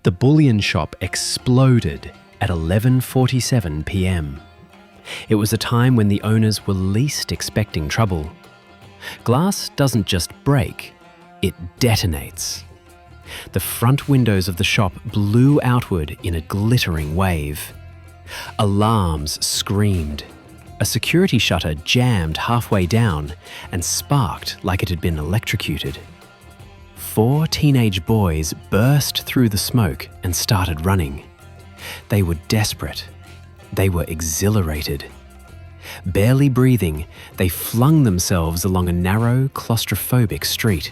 The bullion shop exploded at 11:47 p.m. It was a time when the owners were least expecting trouble. Glass doesn't just break, it detonates. The front windows of the shop blew outward in a glittering wave. Alarms screamed. A security shutter jammed halfway down and sparked like it had been electrocuted. 4 teenage boys burst through the smoke and started running. They were desperate. They were exhilarated. Barely breathing, they flung themselves along a narrow, claustrophobic street.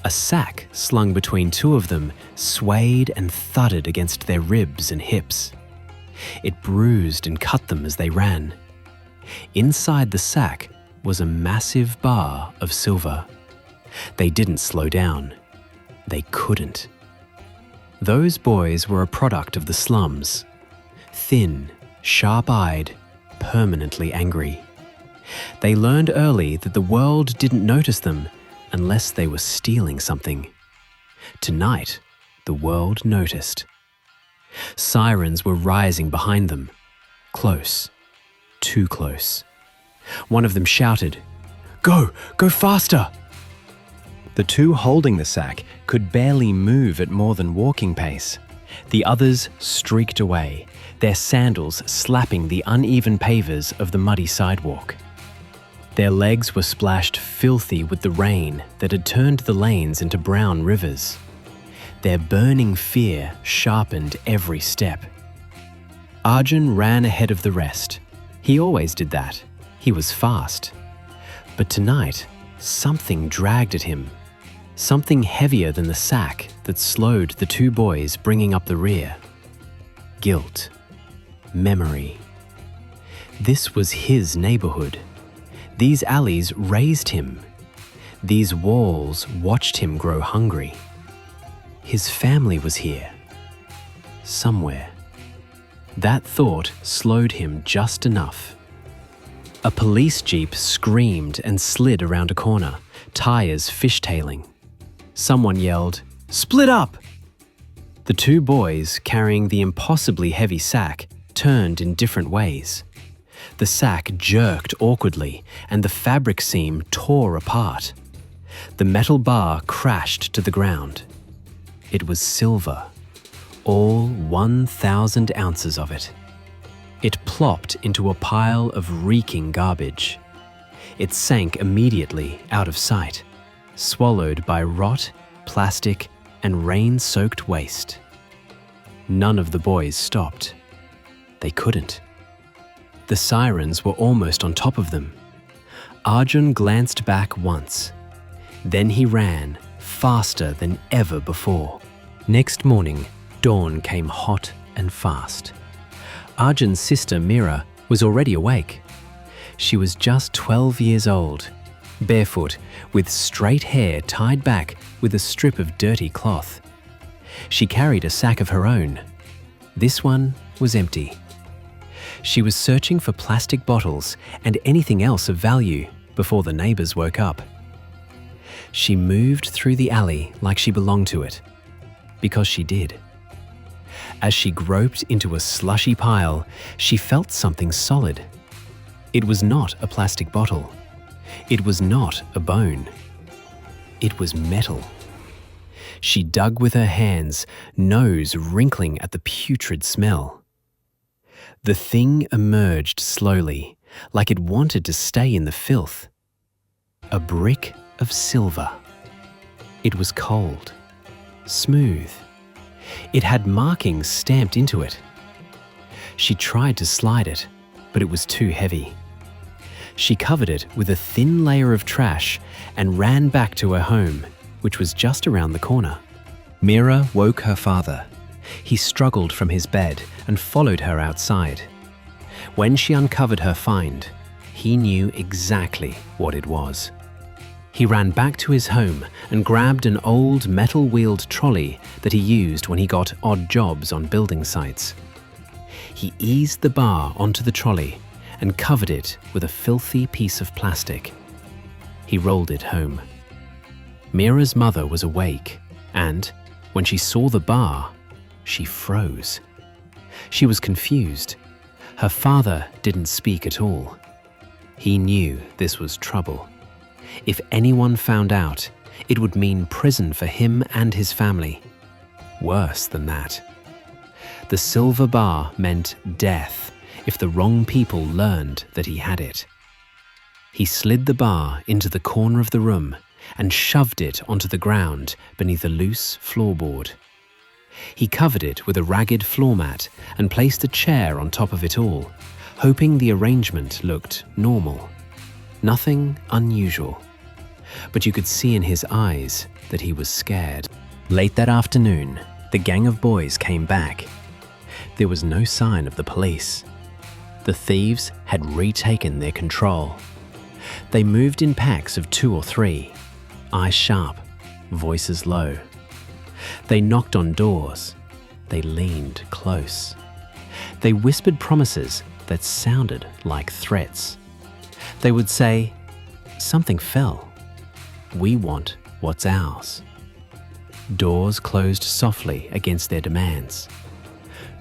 A sack slung between 2 of them swayed and thudded against their ribs and hips. It bruised and cut them as they ran. Inside the sack was a massive bar of silver. They didn't slow down. They couldn't. Those boys were a product of the slums. Thin, sharp-eyed, permanently angry. They learned early that the world didn't notice them unless they were stealing something. Tonight, the world noticed. Sirens were rising behind them. Close. Too close. One of them shouted, "Go! Go faster!" The 2 holding the sack could barely move at more than walking pace. The others streaked away, their sandals slapping the uneven pavers of the muddy sidewalk. Their legs were splashed filthy with the rain that had turned the lanes into brown rivers. Their burning fear sharpened every step. Arjun ran ahead of the rest. He always did that. He was fast. But tonight, something dragged at him. Something heavier than the sack that slowed the 2 boys bringing up the rear. Guilt. Memory. This was his neighborhood. These alleys raised him. These walls watched him grow hungry. His family was here. Somewhere. That thought slowed him just enough. A police jeep screamed and slid around a corner, tires fishtailing. Someone yelled, "Split up!" The 2 boys, carrying the impossibly heavy sack, turned in different ways. The sack jerked awkwardly, and the fabric seam tore apart. The metal bar crashed to the ground. It was silver, all 1,000 ounces of it. It plopped into a pile of reeking garbage. It sank immediately out of sight, swallowed by rot, plastic, and rain-soaked waste. None of the boys stopped. They couldn't. The sirens were almost on top of them. Arjun glanced back once. Then he ran, faster than ever before. Next morning, dawn came hot and fast. Arjun's sister Meera was already awake. She was just 12 years old, barefoot, with straight hair tied back with a strip of dirty cloth. She carried a sack of her own. This one was empty. She was searching for plastic bottles and anything else of value before the neighbors woke up. She moved through the alley like she belonged to it, because she did. As she groped into a slushy pile, she felt something solid. It was not a plastic bottle. It was not a bone. It was metal. She dug with her hands, nose wrinkling at the putrid smell. The thing emerged slowly, like it wanted to stay in the filth. A brick of silver. It was cold, smooth. It had markings stamped into it. She tried to slide it, but it was too heavy. She covered it with a thin layer of trash and ran back to her home, which was just around the corner. Meera woke her father. He struggled from his bed and followed her outside. When she uncovered her find, he knew exactly what it was. He ran back to his home and grabbed an old metal-wheeled trolley that he used when he got odd jobs on building sites. He eased the bar onto the trolley and covered it with a filthy piece of plastic. He rolled it home. Meera's mother was awake, and when she saw the bar, she froze. She was confused. Her father didn't speak at all. He knew this was trouble. If anyone found out, it would mean prison for him and his family. Worse than that. The silver bar meant death if the wrong people learned that he had it. He slid the bar into the corner of the room and shoved it onto the ground beneath a loose floorboard. He covered it with a ragged floor mat and placed a chair on top of it all, hoping the arrangement looked normal. Nothing unusual. But you could see in his eyes that he was scared. Late that afternoon, the gang of boys came back. There was no sign of the police. The thieves had retaken their control. They moved in packs of 2 or 3, eyes sharp, voices low. They knocked on doors. They leaned close. They whispered promises that sounded like threats. They would say, "Something fell. We want what's ours." Doors closed softly against their demands.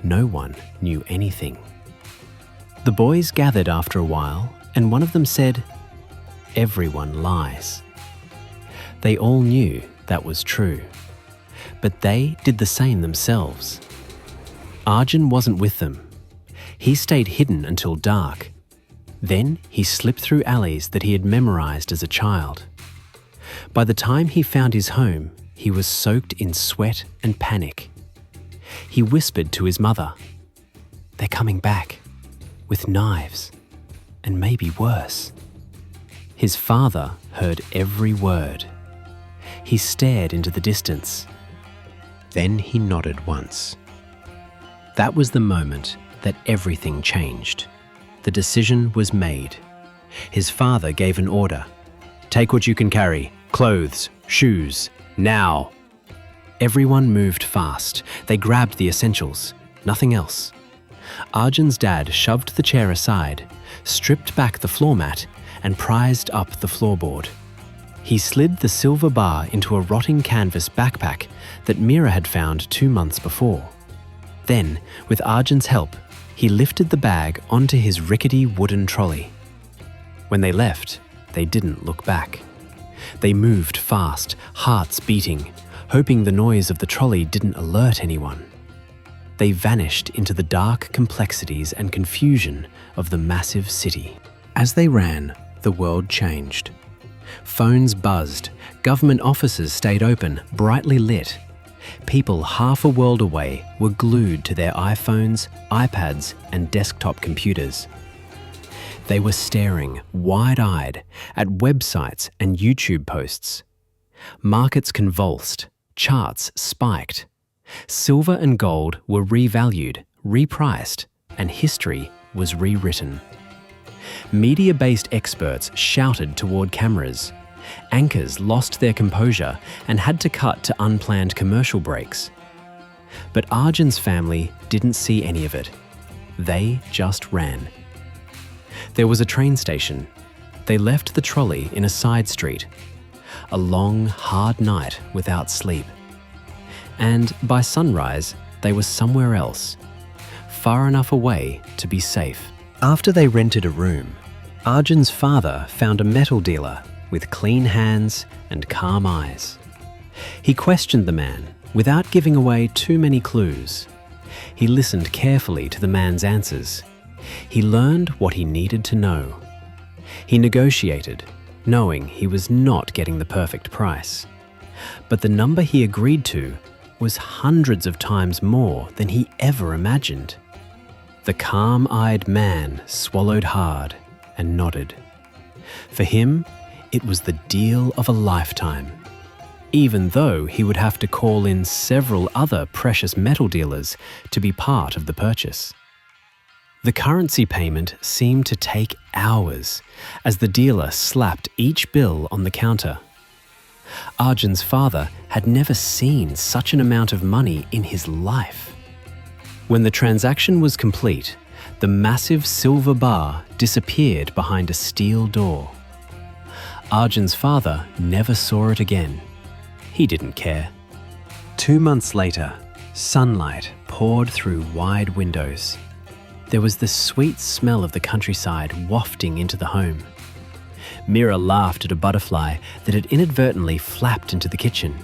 No one knew anything. The boys gathered after a while, and one of them said, "Everyone lies." They all knew that was true, but they did the same themselves. Arjun wasn't with them. He stayed hidden until dark. Then he slipped through alleys that he had memorized as a child. By the time he found his home, he was soaked in sweat and panic. He whispered to his mother, "They're coming back, with knives, and maybe worse." His father heard every word. He stared into the distance. Then he nodded once. That was the moment that everything changed. The decision was made. His father gave an order. "Take what you can carry, clothes, shoes, now." Everyone moved fast. They grabbed the essentials, nothing else. Arjun's dad shoved the chair aside, stripped back the floor mat, and prized up the floorboard. He slid the silver bar into a rotting canvas backpack that Mira had found 2 months before. Then, with Arjun's help, he lifted the bag onto his rickety wooden trolley. When they left, they didn't look back. They moved fast, hearts beating, hoping the noise of the trolley didn't alert anyone. They vanished into the dark complexities and confusion of the massive city. As they ran, the world changed. Phones buzzed, government offices stayed open, brightly lit. People half a world away were glued to their iPhones, iPads, and desktop computers. They were staring, wide-eyed, at websites and YouTube posts. Markets convulsed, charts spiked. Silver and gold were revalued, repriced, and history was rewritten. Media-based experts shouted toward cameras. Anchors lost their composure and had to cut to unplanned commercial breaks. But Arjun's family didn't see any of it. They just ran. There was a train station. They left the trolley in a side street. A long, hard night without sleep. And by sunrise, they were somewhere else, far enough away to be safe. After they rented a room, Arjun's father found a metal dealer with clean hands and calm eyes. He questioned the man without giving away too many clues. He listened carefully to the man's answers. He learned what he needed to know. He negotiated, knowing he was not getting the perfect price. But the number he agreed to was hundreds of times more than he ever imagined. The calm-eyed man swallowed hard and nodded. For him, it was the deal of a lifetime, even though he would have to call in several other precious metal dealers to be part of the purchase. The currency payment seemed to take hours as the dealer slapped each bill on the counter. Arjun's father had never seen such an amount of money in his life. When the transaction was complete, the massive silver bar disappeared behind a steel door. Arjun's father never saw it again. He didn't care. 2 months later, Sunlight poured through wide windows. There was the sweet smell of the countryside wafting into the home. Mira laughed at a butterfly that had inadvertently flapped into the kitchen.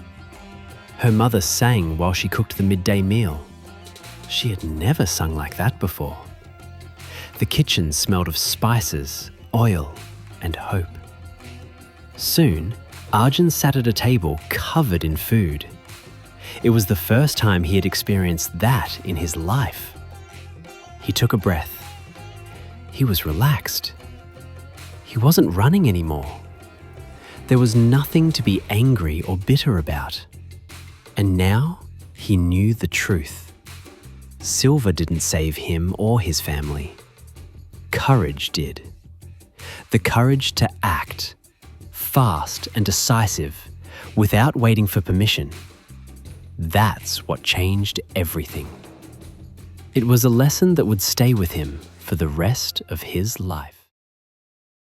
Her mother sang while she cooked the midday meal. She had never sung like that before. The kitchen smelled of spices, oil, and hope. Soon, Arjun sat at a table covered in food. It was the first time he had experienced that in his life. He took a breath. He was relaxed. He wasn't running anymore. There was nothing to be angry or bitter about. And now he knew the truth. Silver didn't save him or his family. Courage did. The courage to act, fast and decisive, without waiting for permission. That's what changed everything. It was a lesson that would stay with him for the rest of his life.